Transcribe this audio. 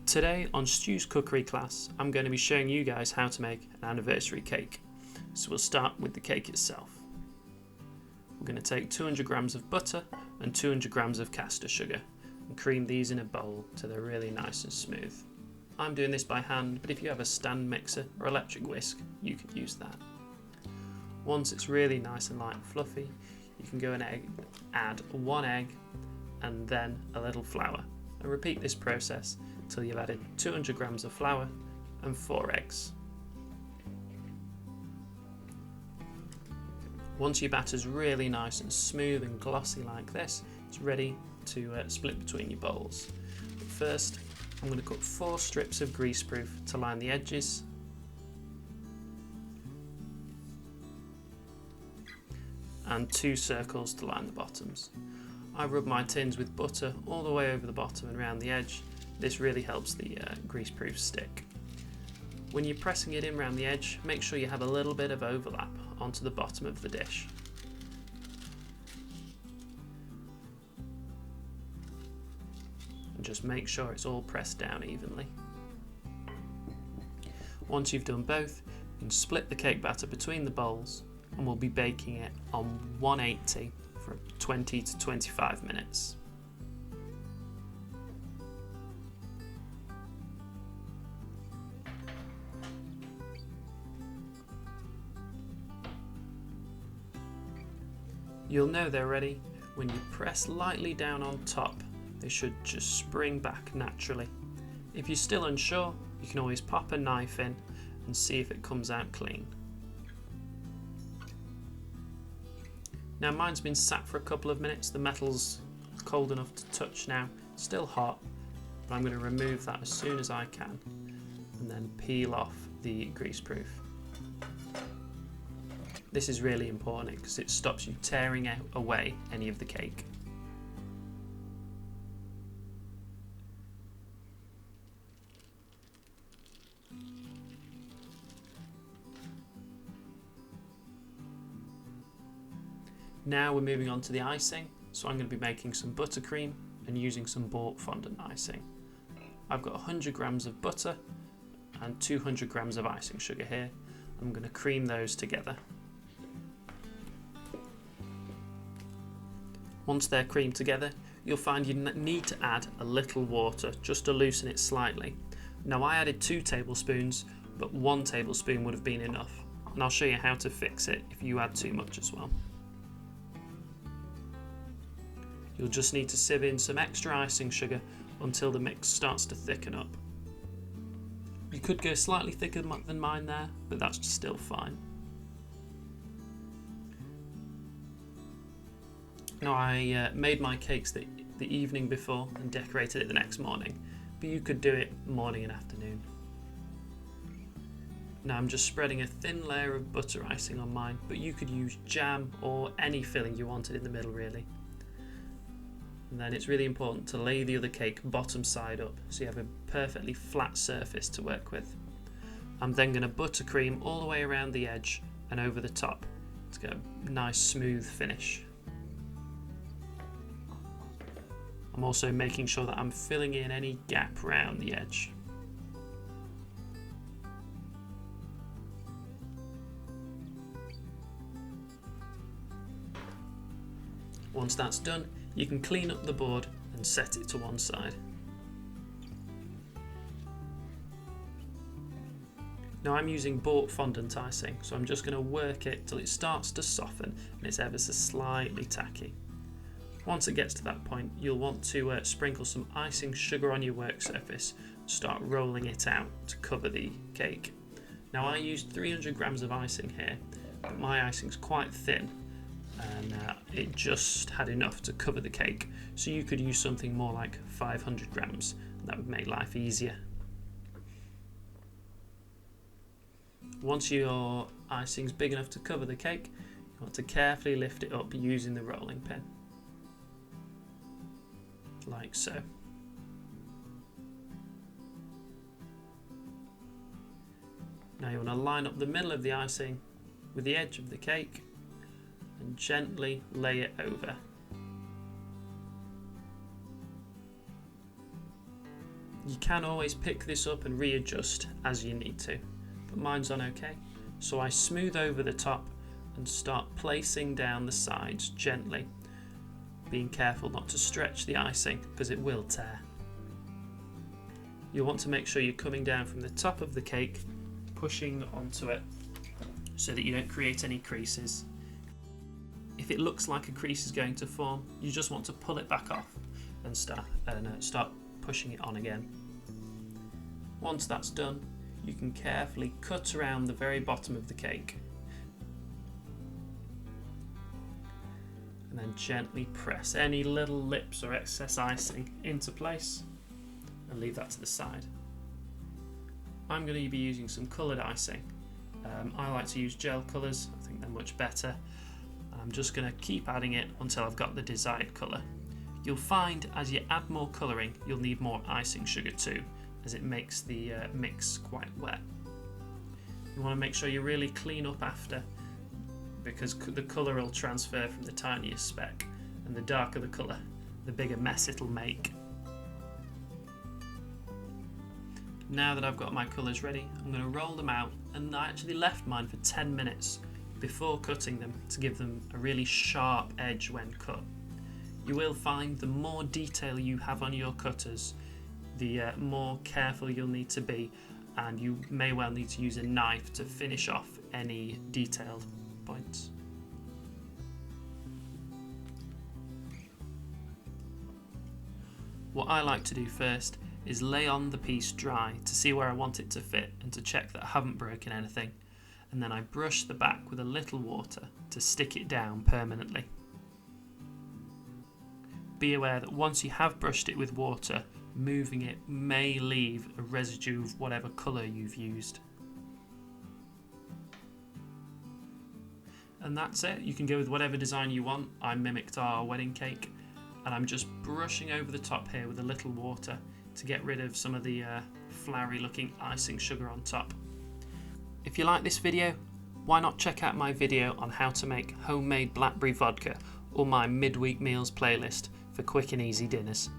Today on Stu's cookery class, I'm going to be showing you guys how to make an anniversary cake. So we'll start with the cake itself. We're going to take 200 grams of butter and 200 grams of caster sugar and cream these in a bowl till they're really nice and smooth. I'm doing this by hand, but if you have a stand mixer or electric whisk, you could use that. Once it's really nice and light and fluffy, you can go and add 1 egg and then a little flour. And repeat this process until you've added 200 grams of flour and 4 eggs. Once your batter's really nice and smooth and glossy like this, it's ready to split between your bowls. But first, I'm going to cut 4 strips of greaseproof to line the edges, and 2 circles to line the bottoms. I rub my tins with butter all the way over the bottom and around the edge. This really helps the greaseproof stick. When you're pressing it in around the edge, make sure you have a little bit of overlap onto the bottom of the dish. And just make sure it's all pressed down evenly. Once you've done both, you can split the cake batter between the bowls, and we'll be baking it on 180 for 20 to 25 minutes. You'll know they're ready when you press lightly down on top. They should just spring back naturally. If you're still unsure, you can always pop a knife in and see if it comes out clean. Now mine's been sat for a couple of minutes, the metal's cold enough to touch now, still hot, but I'm going to remove that as soon as I can and then peel off the greaseproof. This is really important because it stops you tearing away any of the cake. Now we're moving on to the icing, so I'm going to be making some buttercream and using some bought fondant icing. I've got 100 grams of butter and 200 grams of icing sugar here. I'm going to cream those together. Once they're creamed together, you'll find you need to add a little water just to loosen it slightly. Now I added 2 tablespoons, but 1 tablespoon would have been enough, and I'll show you how to fix it if you add too much as well. You'll just need to sieve in some extra icing sugar until the mix starts to thicken up. You could go slightly thicker than mine there, but that's still fine. Now I made my cakes the evening before and decorated it the next morning, but you could do it morning and afternoon. Now I'm just spreading a thin layer of butter icing on mine, but you could use jam or any filling you wanted in the middle really. And then it's really important to lay the other cake bottom side up so you have a perfectly flat surface to work with. I'm then going to buttercream all the way around the edge and over the top to get a nice smooth finish. I'm also making sure that I'm filling in any gap around the edge. Once that's done, you can clean up the board and set it to one side. Now I'm using bought fondant icing, so I'm just going to work it till it starts to soften and it's ever so slightly tacky. Once it gets to that point, you'll want to sprinkle some icing sugar on your work surface and start rolling it out to cover the cake. Now I used 300 grams of icing here, but my icing's quite thin and it just had enough to cover the cake, so you could use something more like 500 grams and that would make life easier. Once your icing's big enough to cover the cake, you want to carefully lift it up using the rolling pin, like so. Now you want to line up the middle of the icing with the edge of the cake and gently lay it over. You can always pick this up and readjust as you need to, but mine's on okay. So I smooth over the top and start placing down the sides gently, being careful not to stretch the icing because it will tear. You'll want to make sure you're coming down from the top of the cake, pushing onto it so that you don't create any creases. If it looks like a crease is going to form, you just want to pull it back off and start pushing it on again. Once that's done, you can carefully cut around the very bottom of the cake and then gently press any little lips or excess icing into place and leave that to the side. I'm going to be using some coloured icing. I like to use gel colours, I think they're much better. I'm just going to keep adding it until I've got the desired colour. You'll find as you add more colouring, you'll need more icing sugar too, as it makes the mix quite wet. You want to make sure you really clean up after, because the colour will transfer from the tiniest speck, and the darker the colour, the bigger mess it'll make. Now that I've got my colours ready, I'm going to roll them out, and I actually left mine for 10 minutes before cutting them to give them a really sharp edge when cut. You will find the more detail you have on your cutters, the more careful you'll need to be, and you may well need to use a knife to finish off any detailed points. What I like to do first is lay on the piece dry to see where I want it to fit and to check that I haven't broken anything, and then I brush the back with a little water to stick it down permanently. Be aware that once you have brushed it with water, moving it may leave a residue of whatever colour you've used. And that's it. You can go with whatever design you want. I mimicked our wedding cake, and I'm just brushing over the top here with a little water to get rid of some of the flowery looking icing sugar on top. If you like this video, why not check out my video on how to make homemade blackberry vodka or my midweek meals playlist for quick and easy dinners.